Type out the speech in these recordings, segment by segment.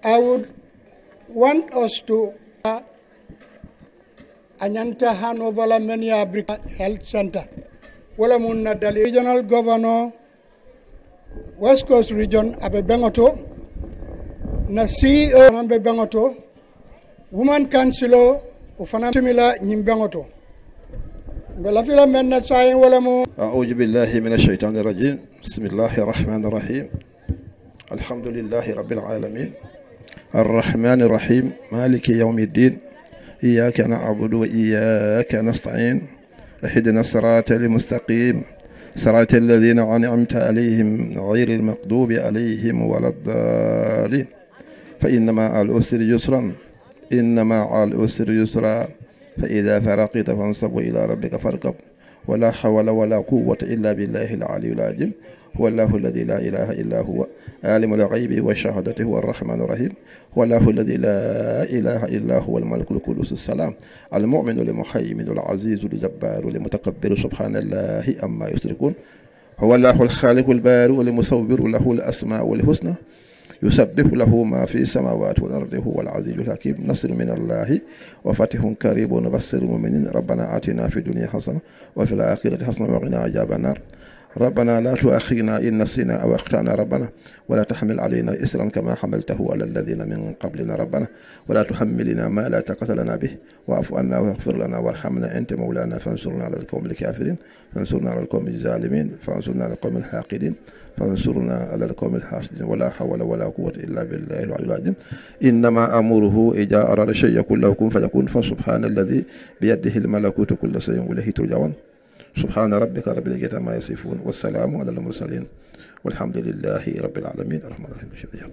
I would want us to Anyanta Hanover Menia Brikama Health Center. Wala munna dali Regional Governor West Coast Region abe Bengoto na CEO nambe Bengoto Woman Councilor ufana simila nyimbengoto ngala fila menna sayin wala mu أعوذ بالله من الشيطان الرجيم بسم الله الرحمن الرحيم الحمد لله رب العالمين الرحمن الرحيم مالك يوم الدين إياك نعبد وإياك نستعين اهدنا الصراط المستقيم صراط الذين أنعمت عليهم غير المغضوب عليهم ولا الضالين فإنما على العسر يسرا إنما على العسر يسرا فإذا فرغت فانصب إلى ربك فارغب ولا حول ولا قوة إلا بالله العلي العظيم هو الله الذي لا إله إلا هو عالم الغيب والشهادة هو الرحمن الرحيم هو الله الذي لا إله إلا هو الملك القدوس السلام المؤمن المهيمن العزيز الجبار المتكبر سبحان الله أما يشركون هو الله الخالق البارئ المصور له الأسماء الحسنى يسبح له ما في السماوات والأرض هو العزيز الحكيم نصر من الله وفتح قريب وبشر المؤمنين ربنا آتنا في الدنيا حسنة وفي الآخرة حسنة وقنا عذاب النار ربنا لا تؤاخذنا إن نسينا أو أخطأنا ربنا ولا تحمل علينا إسرا كما حملته على الذين من قبلنا ربنا ولا تحملنا ما لا طاقة لنا به واعف عنا واغفر لنا وارحمنا أنت مولانا فانصرنا على القوم الكافرين فانصرنا على القوم الظالمين فانصرنا على القوم الحاقدين فانصرنا على القوم الحاسدين ولا حول ولا قوة إلا بالله العلي العظيم إنما أمره إذا أراد شيء يقول له كن فيكون فسبحان الذي بيده الملكوت كل شيء وإليه ترجعون سبحان ربك رب العزة عما يصفون والسلام على المرسلين والحمد لله رب العالمين الرحمن الرحيم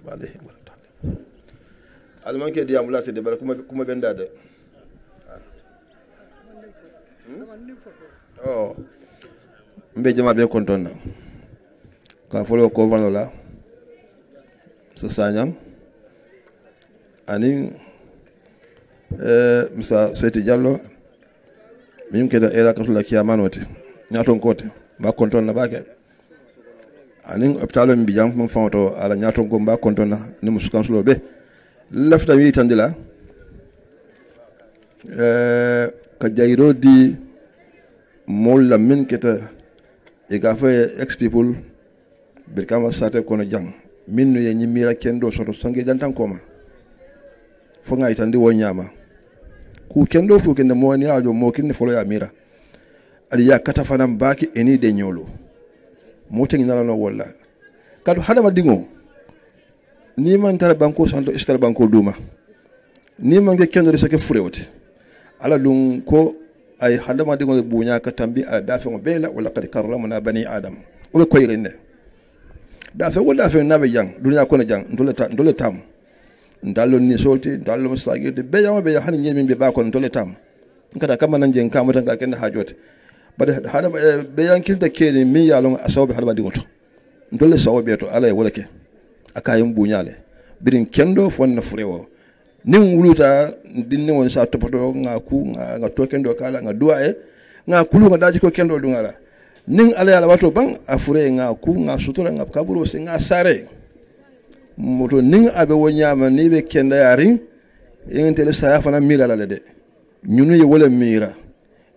عليهم ولا تعلم المانكي دي امولاتي دي كما بنداد oh mbe jama be kontonna ka folo ko vanola sa sanyam anin misa Seti Diallo min keda era katula kiyamanote nyaton kote ba kontonna bake anin hôpital mbi jam mo fonto ala nyaton ko ba kontonna ni musukan sulo be lafta wi tandila ka jayro di molla min keta e ga fa ex people Brikama Society kono jang min no yenyi mira kendo soto sange jantan koma fo ngai tandi wonyama ku kendo fu kende mo ni ajo mo kinne folo ya mira ali ya kata fanam baki eni de nyolo mo tengi nala no wala kadu hadama dingo ni man tara banko santo istar banko duma ni man ke kendo de sake furewti ala dum ko ay hadama dingo bunya ka tambi ala dafe ngo bela wala qad karramna bani adam o ko yirende dafe wala dafe nabe jang dunya ko na jang ndole tam ndallo ni solti ndallo musagirde be yawa be hani nyemi be ba kon tole tam kada kama nan jen kamata ka ken hajote bada hada be yankilta kede mi yalon asawbe hada dingoto ndole sawbe to ala wolake akayum bunyale birin kendo fonna furewo nin wuluta dinne won sa topoto nga to kendo kala nga duae nga kulu nga daji ko kendo dungala nin ala yala wato bang afure nga nga sutura nga kaburo se nga sare moto nin abe wonyama ni be kenda yari ingentele saya fana mira la de ñunu ye wala mira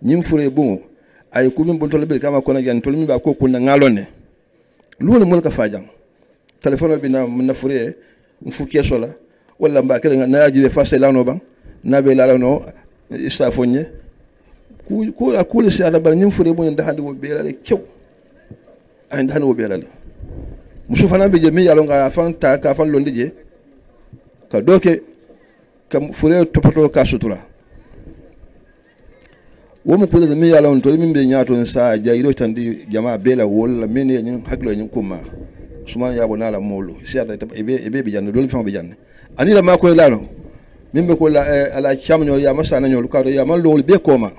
ñim fure bon ay kubin bon tole be kama kona gan tole mi ba ko kunna ngalone lolu mo ka fajang telephone bi na fure mfu keso la wala mba kele na yaji face la no ban na be la no isa fonye ku akule si ala bar ñim fure bon nda handi wo be la kew ay nda handi wo be la musu fana be je mi yalo nga fan ta ka fan londi je ka doke kam fure topato ka sutura wo mu kudde mi yalo to mi be nyaato sa jayiro tandi jama bela wol men yen haklo nyin kuma suma ya bona la molu si ada ebe be janne dol fa be janne ani la mako la no min be ko la ala chamnyo ya masana nyol ka ya man lol be koma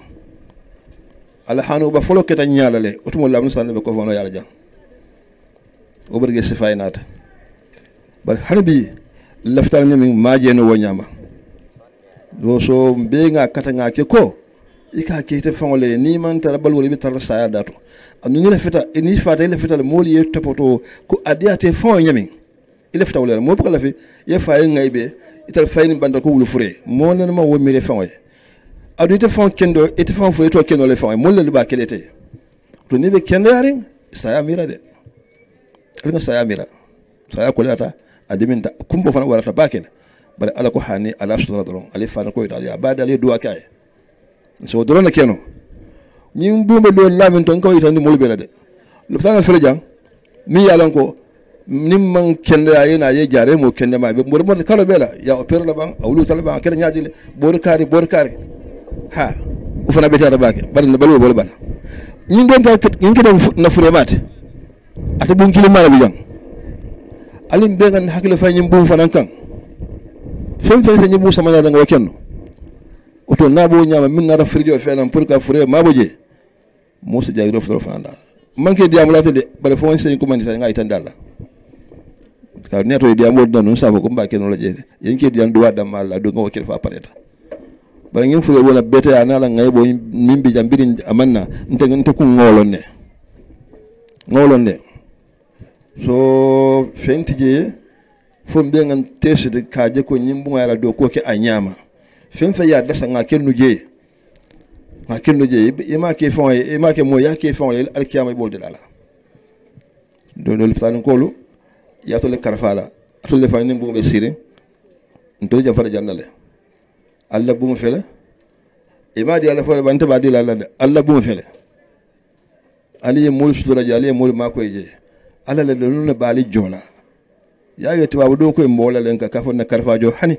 ala hanu ba folo keta nyalale otumo la musana be ko fono yalla jang o berge sifaynata bar harbi laftar nyami maje no wonyama do so be nga kata nga ke ko ika ke te fangole ni man tara balwori bi tar saya dato anu ni la feta ni fata ile feta le moli e topoto ko adiate fon nyami ile feta wala mo bukala fi ye faye ngaybe ital fayni banda ko wulu fure mo nan ma wo mire fangoy adu te fon kendo ite fon fure to kendo le fangoy mo le ba kelete to ni be kendo yari saya mira de alga saya mira saya ko lata adiminta kumbo fana warata bakene bare ala ko hani ala sutra doron ali fana ko ita ya bada ali duwa kay so doron keno ñim bumbe do lamin ton ko ita ni mol bela de lu fana fere jang mi yalan ko nim man kende ay na ye jare mo kende ma be mo kala bela ya opere la ban awlu talba kene nyaadi bor kari ha u fana beta da bake bare na balu bol bala ñim don ta ñim kedam na fure mate ata bun kili mala bi jang alim be ngan hakile fay ñim bum fanan kan fem fe ñim bu sama da nga wakenno oto nabo nyama min na da frijo fe nan pour ka fure maboje mo se jagiro fro fananda manke diam la de bare fo sen ko mandi nga itandala ka neto diam mo don sa ko mbake no la je yen ke diam duwa dam mala do ngo kir fa pareta bare ngin fure wala bete ana la ngay bo min bi jambirin amanna nte ku ngolonne so fentije fo mbe ngan tesde kaaje ko nyimbu ngala do ko ke anyama fen fa ya dasa nga kennu je ima ke fon ima ke mo ya ke fon al kiyama bolde dala do tan kolu ya to le karfala to le fani bu be sire ndo ja fara jannale alla bu mu fele ima di alla fara banta ba di la alla bu mu fele ali mo sutura ja ali mo ma ko je alla le do no bali jola ya yeti babu do ko mbola len ka fon na karfajo hani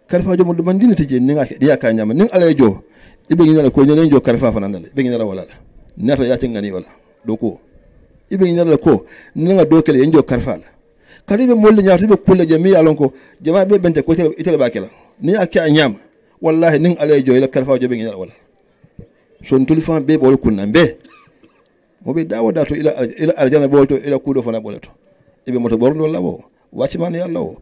karfajo mo man dina tije ni ngake dia ka nyama nin ala jo ibe ngina ko nyalen jo karfa fanandale ibe ngina wala nata ya tingani wala do ko ibe ngina ko ni nga do kele njo karfa la kadibe mo le nyaati be kulle jami alon ko jama be bente ko itele bakela ni akya nyama wallahi nin ala jo ila karfajo be ngina wala son tulifan be bol kunna be mo be dawo dato ila aljana bolto ila kudo fana boleto ibe moto bordo labo watchman yalla o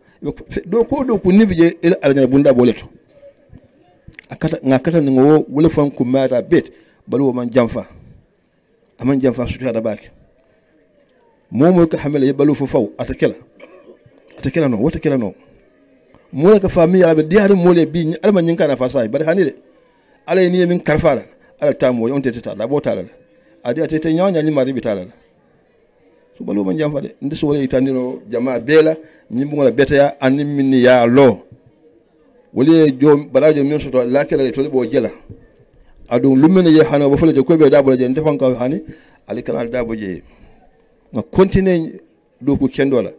do ko do ku nibije ila aljana bunda boleto akata ngakata ngo wala fam ku mata bet balu man jamfa aman jamfa suta da baki momo ka hamele balu fo faw atakela no watakela no mo ka famille ala be diare mo le bi alma nyin kana fa sai bar hanide ala ni min karfala ala tamo on tete da botala adi atete nyanya ni mari bitala so balu man jamfa de ndi so wala itandino jama bela nyimbu ngala betaya anim min ya lo wali jo barajo min soto lakere to bo jela adu lumene ye hano bo fele je ko be dabo je ndefan ka hani ali kanal dabo je na continue do ko kendola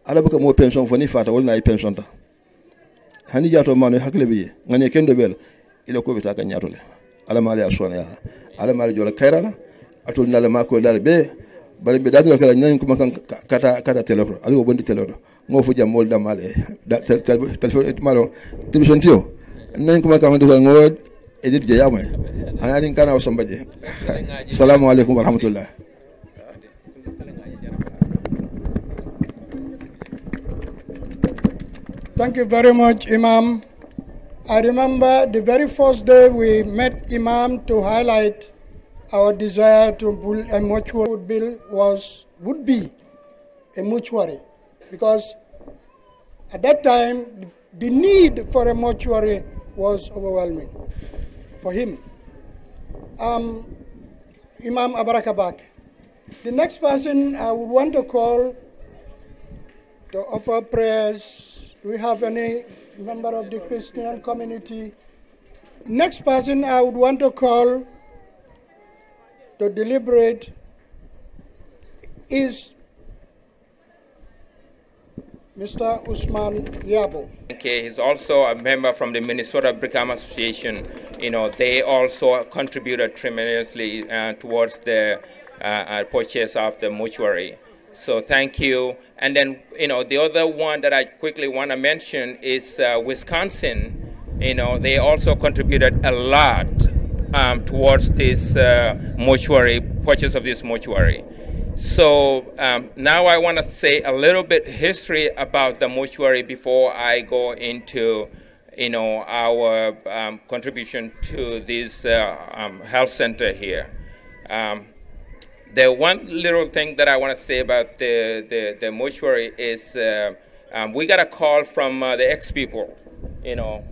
ala baka mo pension foni fata wala ay pension ta hani jato mano hakle biye ngane kendo bel ila ko bita ka nyatole ala mali aswana ya ala mali jola kayrala atul nala mako dal be bari be datula kala nyan kuma kan kata telephone ali wo bondi telephone ngo fu jam mol damale telephone malo television tio nyan kuma kan do ngo edit je yamay ani kana o sombaje assalamu alaikum warahmatullah. Thank you very much, Imam. I remember the very first day we met Imam to highlight our desire to build a mortuary would be a mortuary, because at that time the need for a mortuary was overwhelming for him. Imam Abarakabak. The next person I would want to call to offer prayers. Do we have any member of the Christian community? Next person I would want to call to deliberate is Mr. Usman Yabo. Okay, he's also a member from the Minnesota Brikama Association. You know, they also contributed tremendously towards the purchase of the mortuary. So thank you. And then, you know, the other one that I quickly want to mention is Wisconsin. You know, they also contributed a lot towards this mortuary, purchase of this mortuary. So now I want to say a little bit history about the mortuary before I go into, you know, our contribution to this health center here. The one little thing that I want to say about the mortuary is we got a call from the ex-people, you know,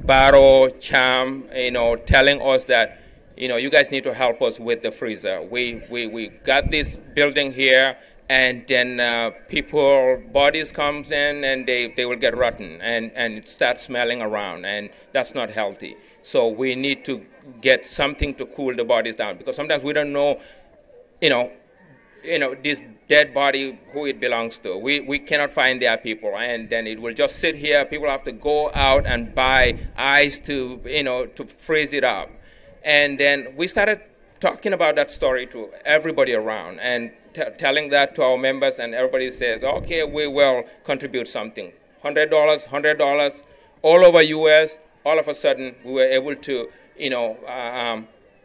Barrow, Cham, you know, telling us that, you know, you guys need to help us with the freezer. We got this building here, and then people, bodies comes in and they will get rotten and it starts smelling around, and that's not healthy. So we need to get something to cool the bodies down, because sometimes we don't know, you know, this dead body, who it belongs to. We cannot find their people, and then it will just sit here. People have to go out and buy ice to, you know, to freeze it up. And then we started talking about that story to everybody around and telling that to our members, and everybody says, okay, we will contribute something. $100, all over US. All of a sudden, we were able to, you know,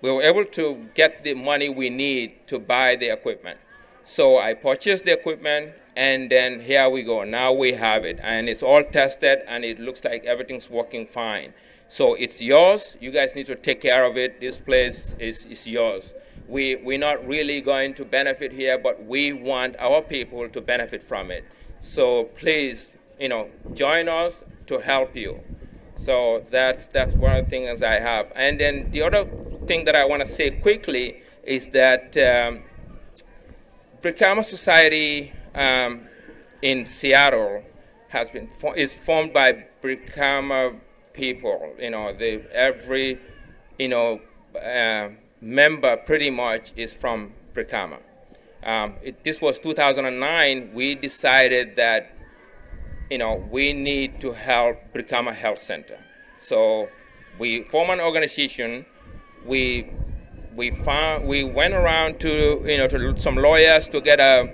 we were able to get the money we need to buy the equipment. So I purchased the equipment, and then here we go. Now we have it, and it's all tested, and it looks like everything's working fine. So it's yours. You guys need to take care of it. This place is yours. We're not really going to benefit here, but we want our people to benefit from it. So please, you know, join us to help you. So that's one of the things I have. And then the other thing that I want to say quickly is that Brikama Society in Seattle is formed by Brikama people. You know, every, you know, member pretty much is from Brikama. This was 2009. We decided that, you know, we need to help Brikama Health Center. So we formed an organization. We went around to, you know, to some lawyers to get a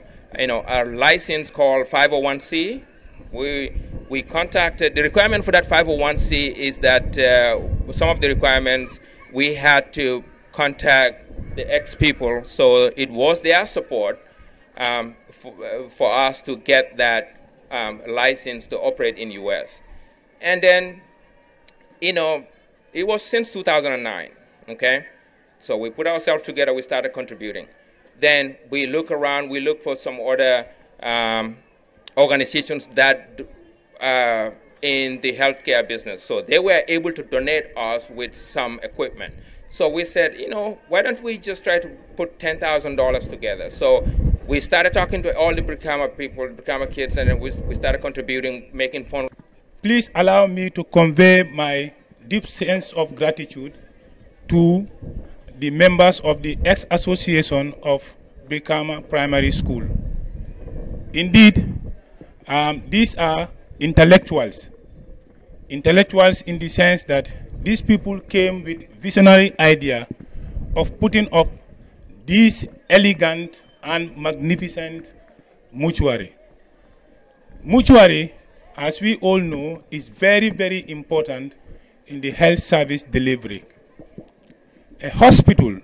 license called 501c. We contacted, the requirement for that 501c is that some of the requirements, we had to contact the ex-people, so it was their support for us to get that license to operate in US. And then, you know, it was since 2009, okay? So we put ourselves together, we started contributing. Then we look around, we look for some other organizations that in the healthcare business. So they were able to donate us with some equipment. So we said, you know, why don't we just try to put $10,000 together? So we started talking to all the Brikama people, Brikama kids, and then we started contributing, making fun. Please allow me to convey my deep sense of gratitude to the members of the ex-association of Brikama Primary School. Indeed, these are intellectuals in the sense that these people came with visionary idea of putting up this elegant and magnificent mortuary. Mortuary, as we all know, is very, very important in the health service delivery. A hospital,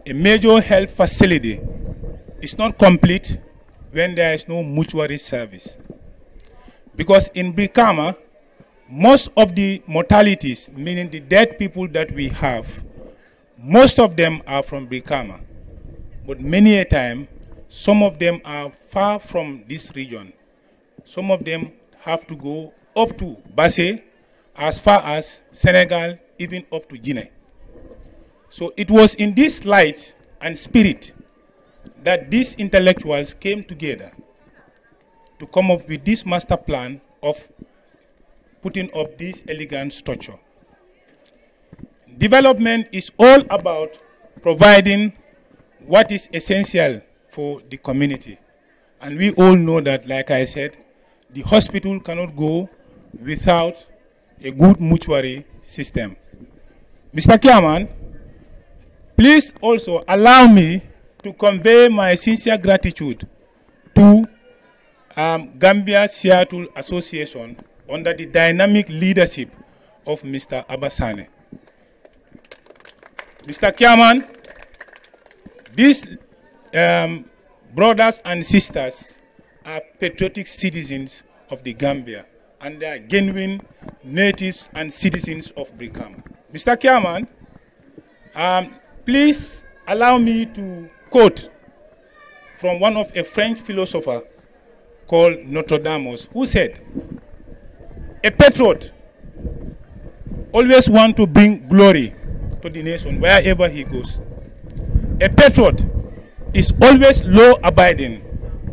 a major health facility, is not complete when there is no mortuary service. Because in Brikama, most of the mortalities, meaning the dead people that we have, most of them are from Brikama. But many a time, some of them are far from this region. Some of them have to go up to Basse, as far as Senegal, even up to Guinea. So it was in this light and spirit that these intellectuals came together to come up with this master plan of putting up this elegant structure. Development is all about providing what is essential for the community. And we all know that, like I said, the hospital cannot go without a good mortuary system. Mr. Chairman, please also allow me to convey my sincere gratitude to Gambia Seattle Association under the dynamic leadership of Mr. Abasane. Mr. Chairman, these brothers and sisters are patriotic citizens of the Gambia, and they are genuine natives and citizens of Brikama. Mr. Chairman, please allow me to quote from one of a French philosopher called Notre Dame, who said, "A patriot always wants to bring glory to the nation wherever he goes. A patriot is always law-abiding,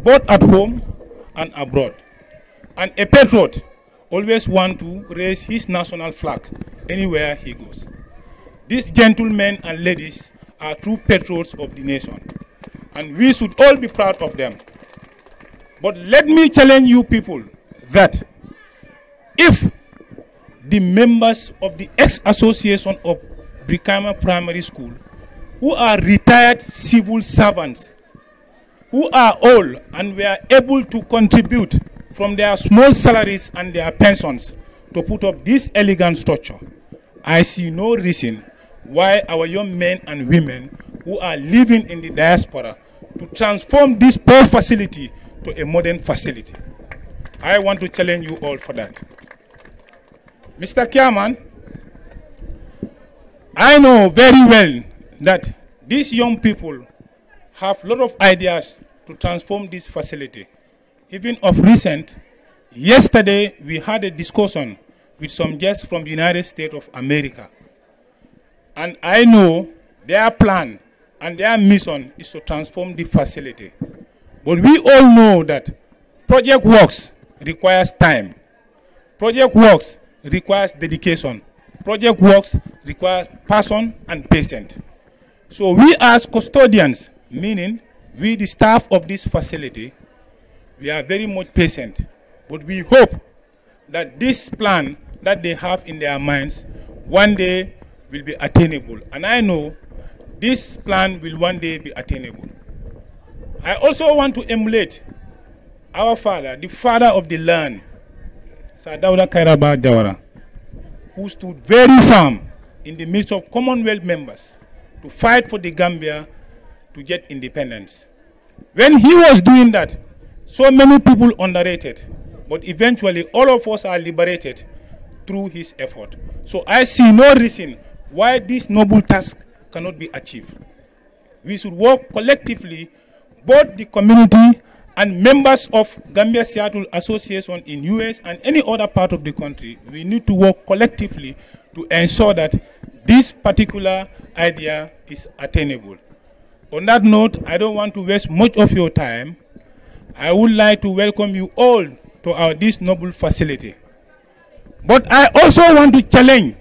both at home and abroad. And a patriot always wants to raise his national flag anywhere he goes. These gentlemen and ladies are true patriots of the nation, and we should all be proud of them. But let me challenge you people that if the members of the ex-association of Brikama Primary School, who are retired civil servants, who are old and were able to contribute from their small salaries and their pensions to put up this elegant structure, I see no reason why our young men and women who are living in the diaspora to transform this poor facility to a modern facility. I want to challenge you all for that. Mr. Chairman, I know very well that these young people have a lot of ideas to transform this facility. Even of recent, yesterday we had a discussion with some guests from the United States of America. And I know their plan and their mission is to transform the facility. But we all know that project works requires time. Project works requires dedication. Project works requires passion and patience. So we as custodians, meaning we the staff of this facility, we are very much patient. But we hope that this plan that they have in their minds one day will be attainable. And I know this plan will one day be attainable. I also want to emulate our father, the father of the land, Sir Dawda Kairaba Jawara, who stood very firm in the midst of Commonwealth members to fight for the Gambia to get independence. When he was doing that, so many people underrated, but eventually all of us are liberated through his effort. So I see no reason why this noble task cannot be achieved. We should work collectively, both the community and members of Gambia Seattle Association in US and any other part of the country. We need to work collectively to ensure that this particular idea is attainable. On that note, I don't want to waste much of your time. I would like to welcome you all to this noble facility. But I also want to challenge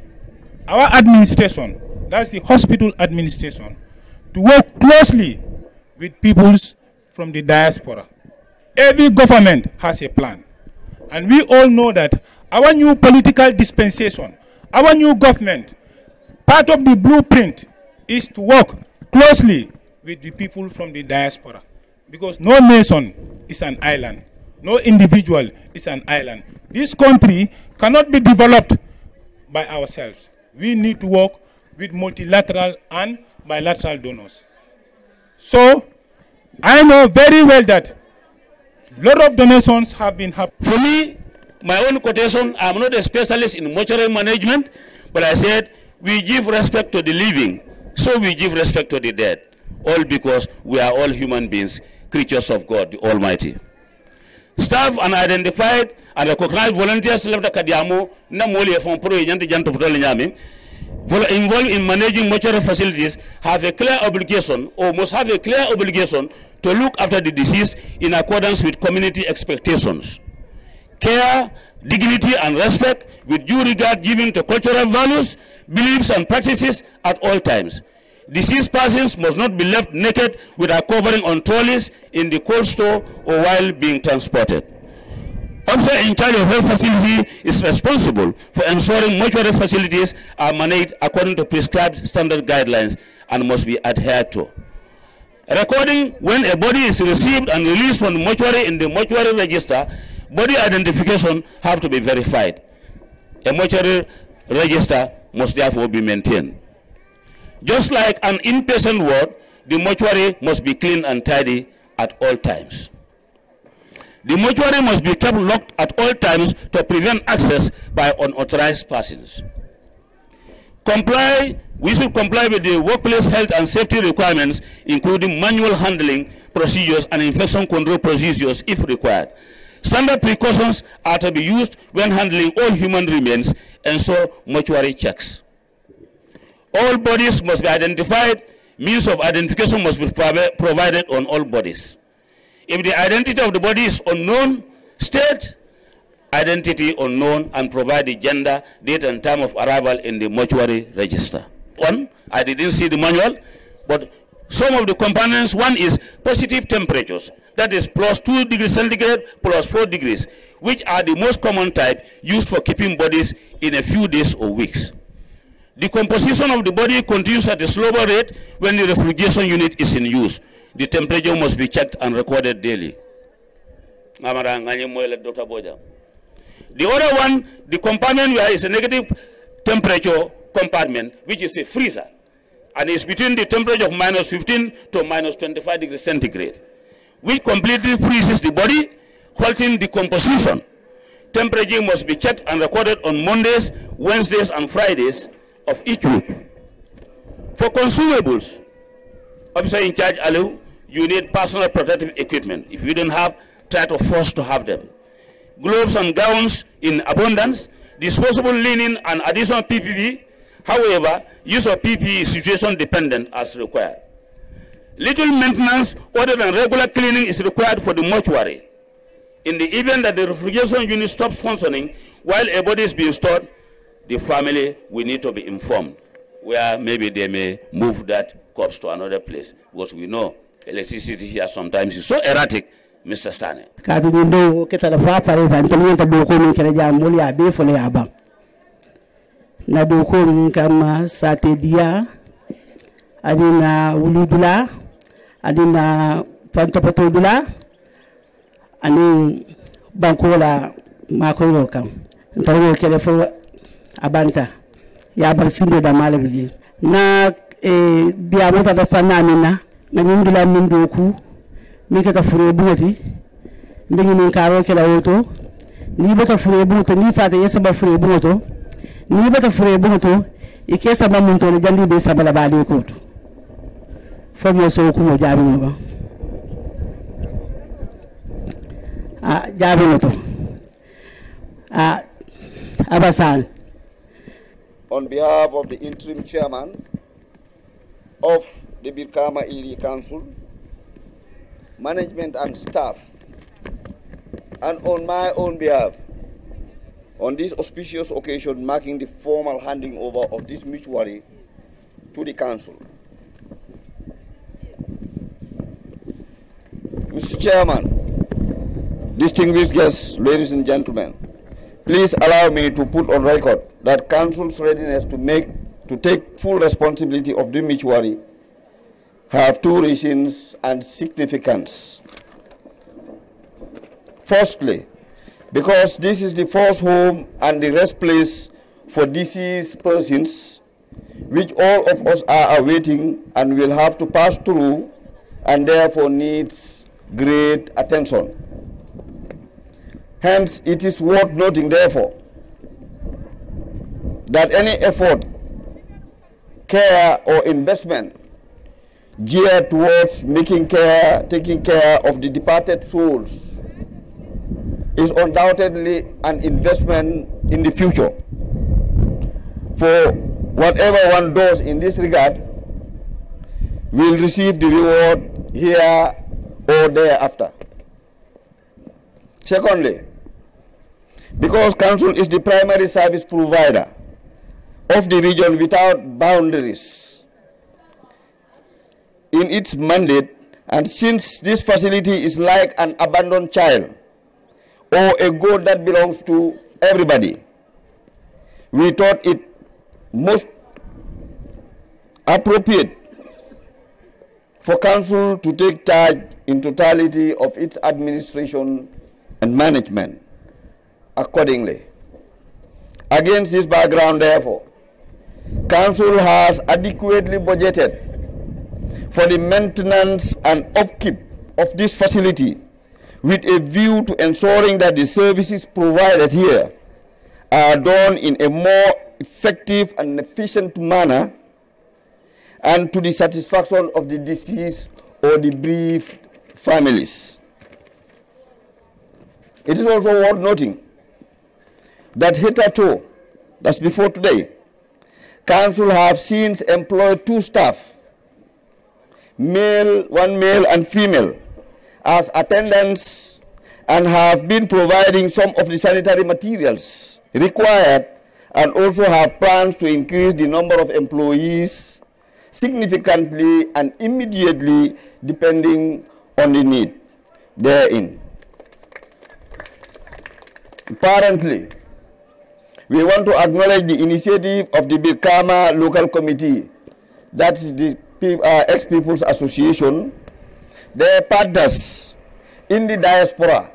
our administration, that's the hospital administration, to work closely with peoples from the diaspora. Every government has a plan. And we all know that our new political dispensation, our new government, part of the blueprint is to work closely with the people from the diaspora. Because no nation is an island. No individual is an island. This country cannot be developed by ourselves. We need to work with multilateral and bilateral donors. So, I know very well that a lot of donations have been happening. For me, my own quotation, I'm not a specialist in mortuary management, but I said, we give respect to the living, so we give respect to the dead. All because we are all human beings, creatures of God, the Almighty. Staff and identified and recognized volunteers left the Kadiamo, Namoli from Pro Janto Nyami, involved in managing mortuary facilities have a clear obligation, or must have a clear obligation, to look after the deceased in accordance with community expectations. Care, dignity, and respect with due regard given to cultural values, beliefs, and practices at all times. Deceased persons must not be left naked without covering on trolleys in the cold store or while being transported. Officer in charge of health facility is responsible for ensuring mortuary facilities are managed according to prescribed standard guidelines and must be adhered to. Recording when a body is received and released from the mortuary in the mortuary register, body identification have to be verified. A mortuary register must therefore be maintained. Just like an inpatient ward, the mortuary must be clean and tidy at all times. The mortuary must be kept locked at all times to prevent access by unauthorized persons. We should comply with the workplace health and safety requirements, including manual handling procedures and infection control procedures if required. Standard precautions are to be used when handling all human remains, and so mortuary checks. All bodies must be identified. Means of identification must be provided on all bodies. If the identity of the body is unknown, state identity unknown and provide the gender, date, and time of arrival in the mortuary register. One, I didn't see the manual, but some of the components, one is positive temperatures. That is +2 degrees centigrade, +4 degrees, which are the most common type used for keeping bodies in a few days or weeks. The composition of the body continues at a slower rate when the refrigeration unit is in use. The temperature must be checked and recorded daily. The other one, the compartment where is a negative temperature compartment, which is a freezer, and is between the temperature of -15 to -25 degrees centigrade, which completely freezes the body, halting decomposition. Temperature must be checked and recorded on Mondays, Wednesdays, and Fridays of each week. For consumables, officer in charge, Alu, you need personal protective equipment. If you don't have, try to force to have them. Gloves and gowns in abundance, disposable linen and additional PPE. However, use of PPE is situation dependent as required. Little maintenance other than regular cleaning is required for the mortuary. In the event that the refrigeration unit stops functioning while a body is being stored, the family will need to be informed where maybe they may move that corpse to another place, because we know electricity here sometimes is so erratic, Mr. Sane. Na doko min kama sate dia adina uludula adina pantopatodula ani bankola makoyo kam ntawo kele fo abanta ya barsimbe da malabiji na dia mota da fanani na ndula min doku mi ka fure buati ndingi min karo kala woto ni bata fure buto ni fata yesa ba fure buto ni bata fure buto ikesa ba mun to jandi be sabala bali ko to fo mo so ko mo jabi mo ba jabi mo to abasan. On behalf of the interim chairman of the Brikama Area Council, management and staff, and on my own behalf, on this auspicious occasion marking the formal handing over of this mortuary to the council. Mr. Chairman, distinguished guests, ladies and gentlemen, please allow me to put on record that council's readiness to take full responsibility of the mortuary have two reasons and significance. Firstly, because this is the first home and the rest place for deceased persons, which all of us are awaiting and will have to pass through, and therefore needs great attention. Hence, it is worth noting, therefore, that any effort, care, or investment geared towards taking care of the departed souls is undoubtedly an investment in the future. For whatever one does in this regard will receive the reward here or thereafter. Secondly, because Council is the primary service provider of the region without boundaries in its mandate, and since this facility is like an abandoned child or a goat that belongs to everybody, we thought it most appropriate for Council to take charge in totality of its administration and management accordingly. Against this background, therefore, Council has adequately budgeted for the maintenance and upkeep of this facility with a view to ensuring that the services provided here are done in a more effective and efficient manner and to the satisfaction of the deceased or the bereaved families. It is also worth noting that hitherto, that's before today, Council have since employed 2 staff, one male and female, as attendants, and have been providing some of the sanitary materials required, and also have plans to increase the number of employees significantly and immediately depending on the need therein. Apparently, we want to acknowledge the initiative of the Brikama Local Committee, that's the Ex-People's Association, their partners in the diaspora,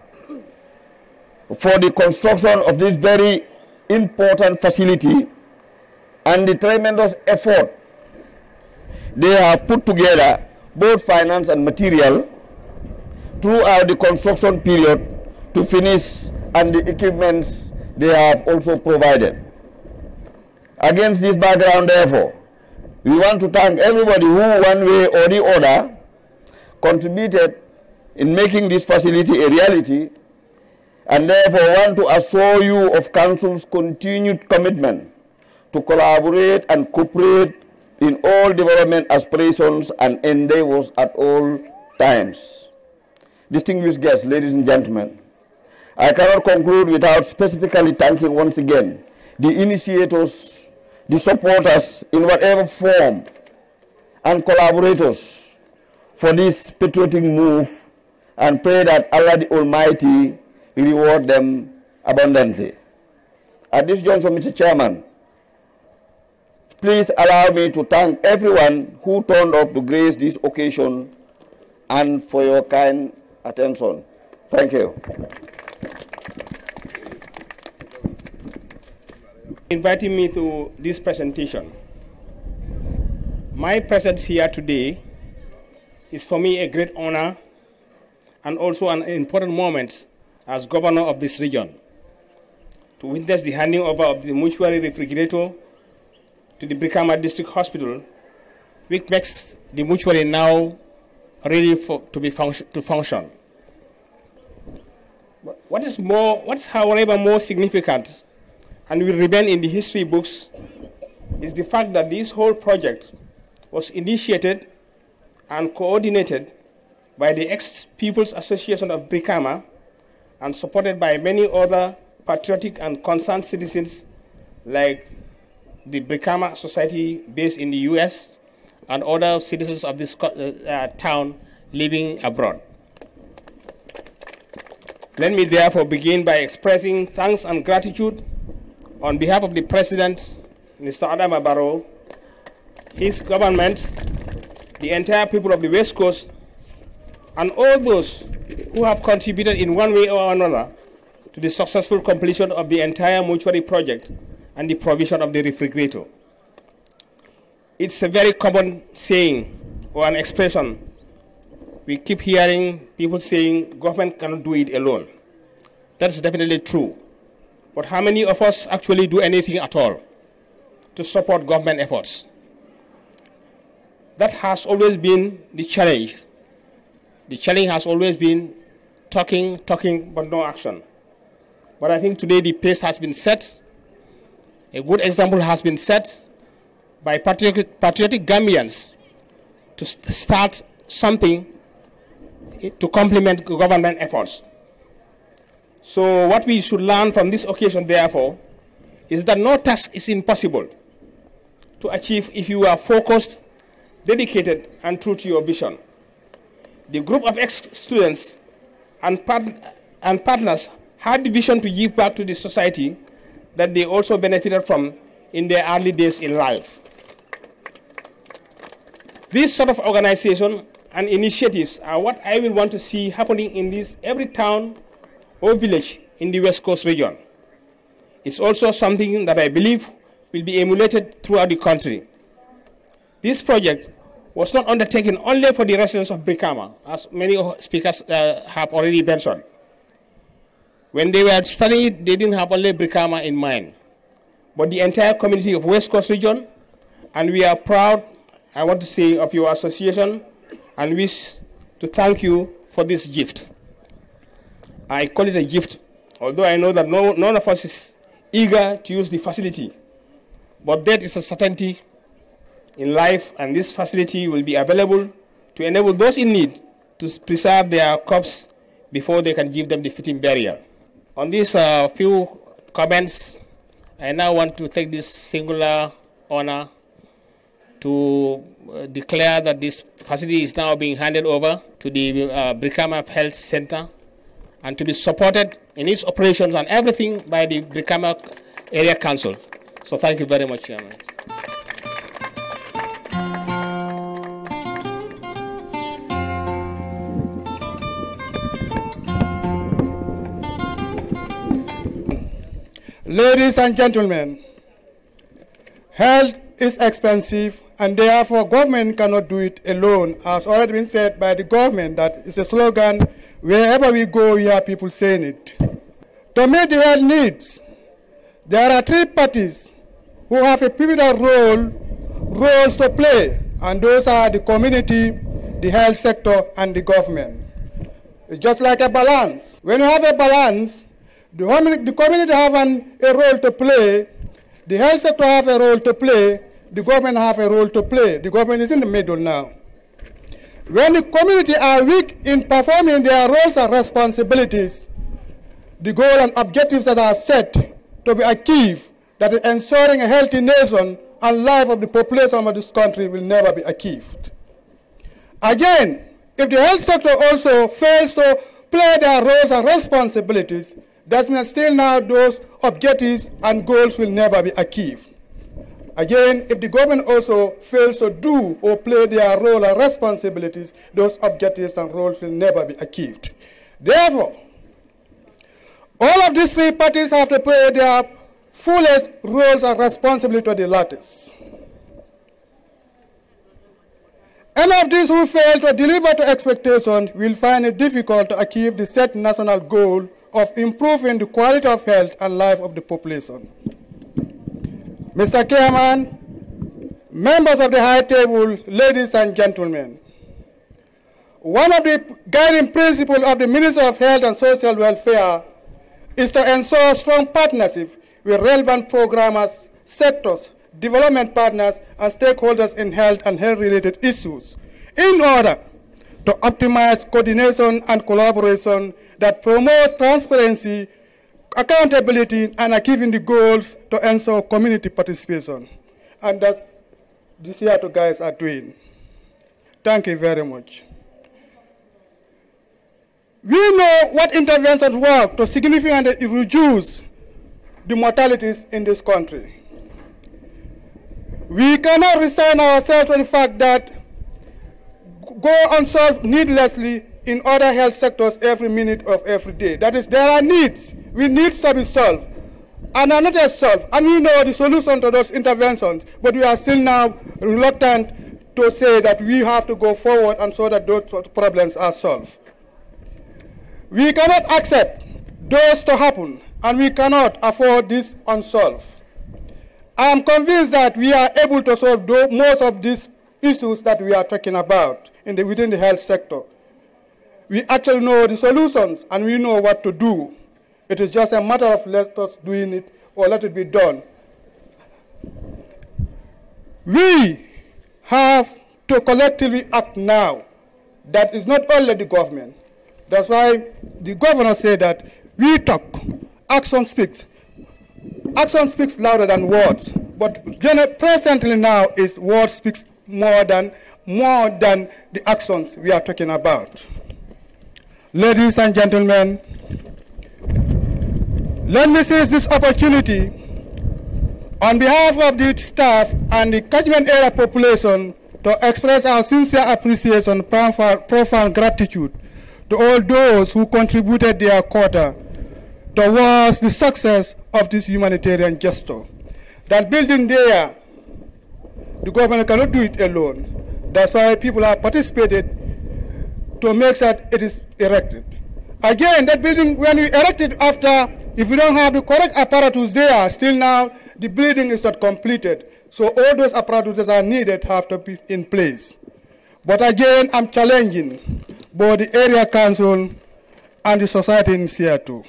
for the construction of this very important facility and the tremendous effort they have put together, both finance and material, throughout the construction period to finish, and the equipments they have also provided. Against this background, therefore, we want to thank everybody who, one way or the other, contributed in making this facility a reality, and therefore want to assure you of Council's continued commitment to collaborate and cooperate in all development aspirations and endeavors at all times. Distinguished guests, ladies and gentlemen, I cannot conclude without specifically thanking once again the initiators, the supporters in whatever form, and collaborators for this patriotic move, and pray that Allah the Almighty reward them abundantly. At this juncture, Mr. Chairman, please allow me to thank everyone who turned up to grace this occasion and for your kind attention. Thank you. Inviting me to this presentation. My presence here today is for me a great honor and also an important moment as governor of this region, to witness the handing over of the Mortuary Refrigerator to the Brikama District Hospital, which makes the mortuary now ready to function. What's however more significant and will remain in the history books is the fact that this whole project was initiated and coordinated by the Ex-People's Association of Brikama and supported by many other patriotic and concerned citizens like the Brikama Society based in the US and other citizens of this town living abroad. Let me therefore begin by expressing thanks and gratitude on behalf of the President, Mr. Adama Barrow, his government, the entire people of the West Coast, and all those who have contributed in one way or another to the successful completion of the entire mortuary project and the provision of the refrigerator. It's a very common saying or an expression. We keep hearing people saying government cannot do it alone. That's definitely true. But how many of us actually do anything at all to support government efforts? That has always been the challenge. The challenge has always been talking, but no action. But I think today the pace has been set. A good example has been set by patriotic Gambians to start something to complement government efforts. So what we should learn from this occasion, therefore, is that no task is impossible to achieve if you are focused, dedicated, and true to your vision. The group of ex-students and partners had the vision to give back to the society that they also benefited from in their early days in life. This sort of organization and initiatives are what I will want to see happening in every town or village in the West Coast region. It's also something that I believe will be emulated throughout the country. This project was not undertaken only for the residents of Brikama, as many speakers have already mentioned. When they were studying it, they didn't have only Brikama in mind, but the entire community of West Coast region, and we are proud, I want to say, of your association, and wish to thank you for this gift. I call it a gift, although I know that none of us is eager to use the facility, but that is a certainty in life, and this facility will be available to enable those in need to preserve their corpse before they can give them the fitting burial. On these few comments, I now want to take this singular honor to declare that this facility is now being handed over to the Brikama Health Center and to be supported in its operations and everything by the Brikama Area Council. So thank you very much, Chairman. Ladies and gentlemen, health is expensive, and therefore government cannot do it alone, as already been said by the government. That is a slogan. Wherever we go, we hear people saying it. To meet the health needs, there are three parties who have a pivotal roles to play, and those are the community, the health sector, and the government. It's just like a balance. When you have a balance, the community have a role to play, the health sector have a role to play, the government have a role to play. The government is in the middle now. When the community are weak in performing their roles and responsibilities, the goal and objectives that are set to be achieved, that is ensuring a healthy nation and life of the population of this country, will never be achieved. Again, if the health sector also fails to play their roles and responsibilities, that means still now those objectives and goals will never be achieved. Again, if the government also fails to do or play their role and responsibilities, those objectives and roles will never be achieved. Therefore, all of these three parties have to play their fullest roles and responsibility to the lattice. Any of these who fail to deliver to expectation will find it difficult to achieve the set national goal of improving the quality of health and life of the population. Mr. Chairman, members of the High Table, ladies and gentlemen, one of the guiding principles of the Ministry of Health and Social Welfare is to ensure strong partnership with relevant programmers, sectors, development partners, and stakeholders in health and health-related issues in order to optimize coordination and collaboration that promote transparency, accountability, and achieving the goals to ensure community participation. And that's these here two guys are doing. Thank you very much. We know what interventions work to significantly reduce the mortalities in this country. We cannot resign ourselves to the fact that go unsolved needlessly in other health sectors every minute of every day. That is, there are needs. We need to be solved. And are not yet solved. And we know the solution to those interventions, but we are still now reluctant to say that we have to go forward and so that those problems are solved. We cannot accept those to happen, and we cannot afford this unsolved. I am convinced that we are able to solve most of these issues that we are talking about within the health sector. We actually know the solutions, and we know what to do. It is just a matter of let us doing it or let it be done. We have to collectively act now. That is not only the government. That's why the governor said that we talk, action speaks. Action speaks louder than words. But presently now is words speaks more than the actions we are talking about. Ladies and gentlemen, let me seize this opportunity on behalf of the staff and the catchment area population to express our sincere appreciation and profound gratitude to all those who contributed their quota towards the success of this humanitarian gesture. That building there, the government cannot do it alone. That's why people have participated to make sure it is erected. Again, that building, when we erect it after, if we don't have the correct apparatus there, still now the building is not completed. So all those apparatuses are needed have to be in place. But again, I'm challenging both the area council and the society in Seattle.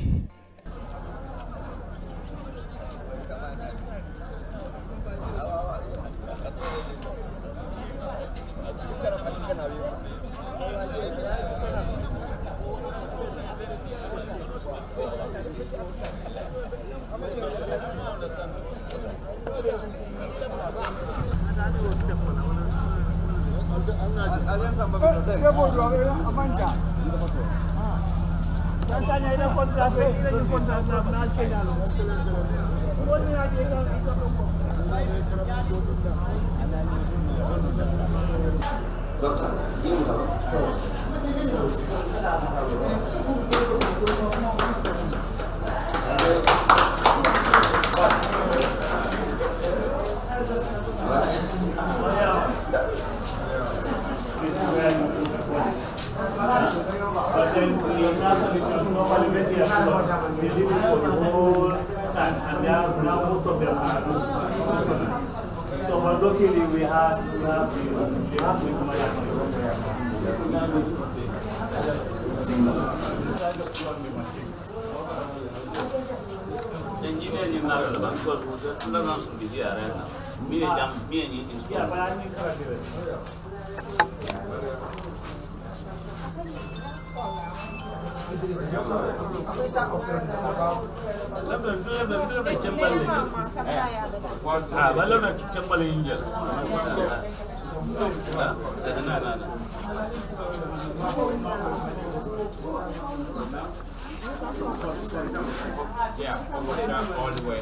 Yeah, put it up all the way.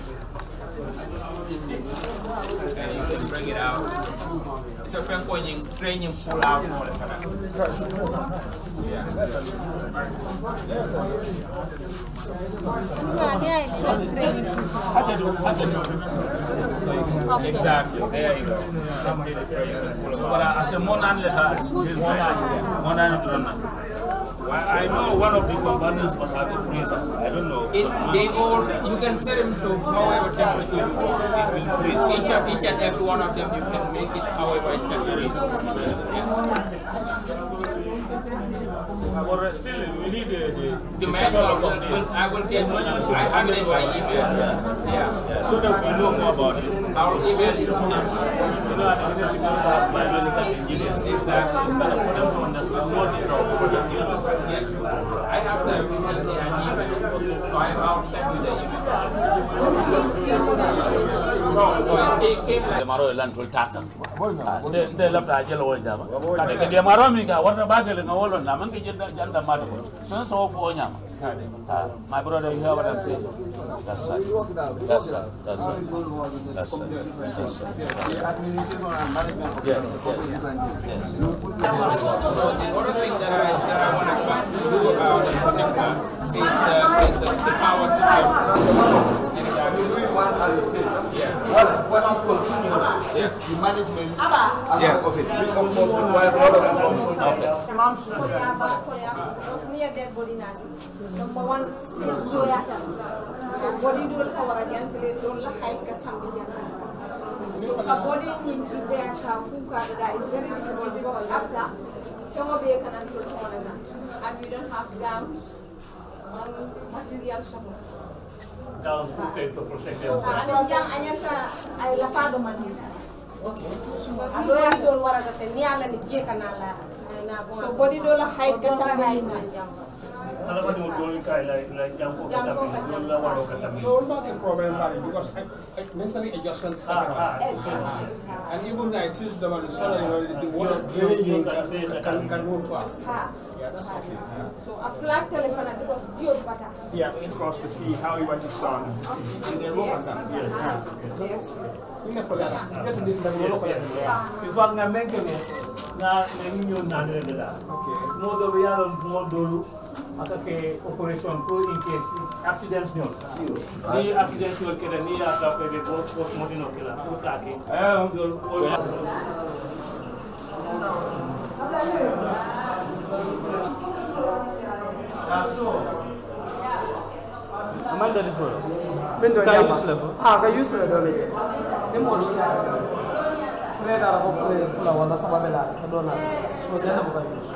And you can bring it out. It's a friend when you train you pull out more like that. Yeah. Exactly. There you go. But as a modern letter, I know one of the compartments must have a freezer. I don't know. They all, you can set them to however temperature you want. It will freeze. Each and every one of them, you can make it however it can freeze. But still, we need the manual. I will get I have it in my email. Yeah. So that we know more about it. I will email you. You know, at the university, we have biological engineers. Exactly. It's better for them to understand what is our product. You understand? Yes. I have them in an email. So I'll send you the email. Maro elan tul taka. De lapta ajelo wajaba. Kade ke maro mi ga warna bagel ngawolo na man ke janda madu. So so fo nyama. My brother, you hear what I'm saying? That's right. That's right. That's right. That's right. That's right. The administration and management of yes. One of the things that I want to do about the projector is the power system. What is continuous is the management aspect of it, which of course requires a lot of and we don't have gowns on material support. Gowns to protect them. So body dola height Not a problem because necessarily adjustments and even when I teach them on the solar, the water draining can move fast. Yeah, that's okay. So a flat telephone because you better. Yeah, it costs to see how you want to sound. They work on that. Yes. Get to this level, look at it. If I'm not making it, now you know, no, the real more do operation pro in case accidents no. Ni accident will get a near after the post mortem killer. Amanda di foro. Bendo level. Ah, ka use level le. Nemo lo. Freda ko fula wala sababela kadona. So then I'm going to use.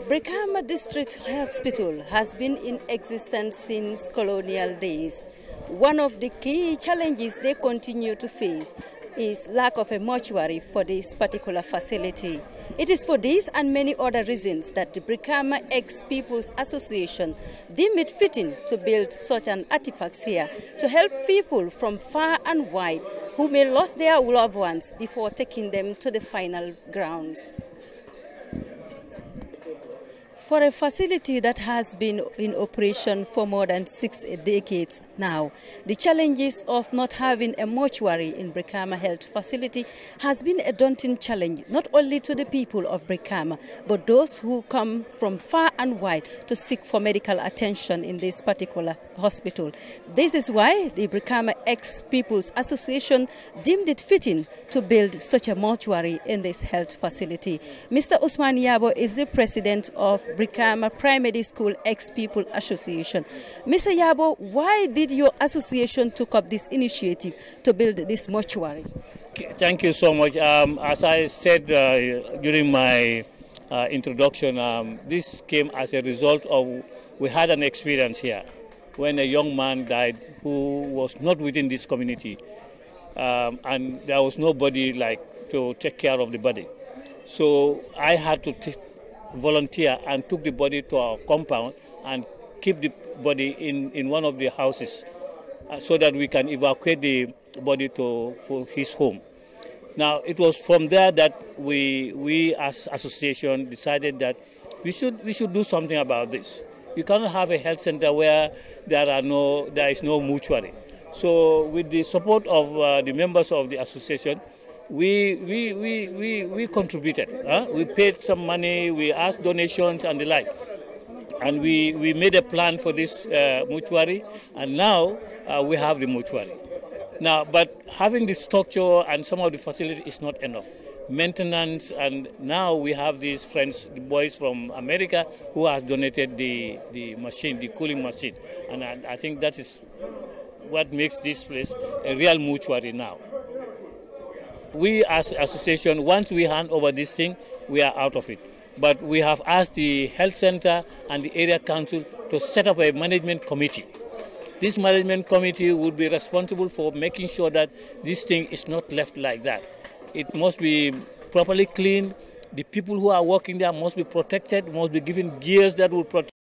Brikama District Hospital has been in existence since colonial days. One of the key challenges they continue to face is lack of a mortuary for this particular facility. It is for these and many other reasons that the Brikama Ex-Peoples Association deemed it fitting to build such an artifact here to help people from far and wide who may lost their loved ones before taking them to the final grounds. For a facility that has been in operation for more than 6 decades now, the challenges of not having a mortuary in Brikama Health Facility has been a daunting challenge, not only to the people of Brikama, but those who come from far and wide to seek for medical attention in this particular hospital. This is why the Brikama Ex-Peoples Association deemed it fitting to build such a mortuary in this health facility. Mr. Usman Yabo is the president of Brikama Primary School Ex-People Association. Mr. Yabo, why did your association took up this initiative to build this mortuary? Thank you so much. As I said during my introduction, this came as a result of, we had an experience here when a young man died who was not within this community, and there was nobody to take care of the body. So I had to volunteer and took the body to our compound and keep the body in one of the houses so that we can evacuate the body for his home. Now, it was from there that we as association decided that we should do something about this. You cannot have a health center where there is no mortuary. So with the support of the members of the association, we contributed. We paid some money, we asked donations and the like. And we made a plan for this mortuary, and now we have the mortuary. Now, but having the structure and some of the facility is not enough. Maintenance, and now we have these friends, the boys from America, who has donated the machine, the cooling machine. And I think that is what makes this place a real mortuary now. We as association, once we hand over this thing, we are out of it. But we have asked the health center and the area council to set up a management committee. This management committee would be responsible for making sure that this thing is not left like that. It must be properly cleaned. The people who are working there must be protected, must be given gears that will protect.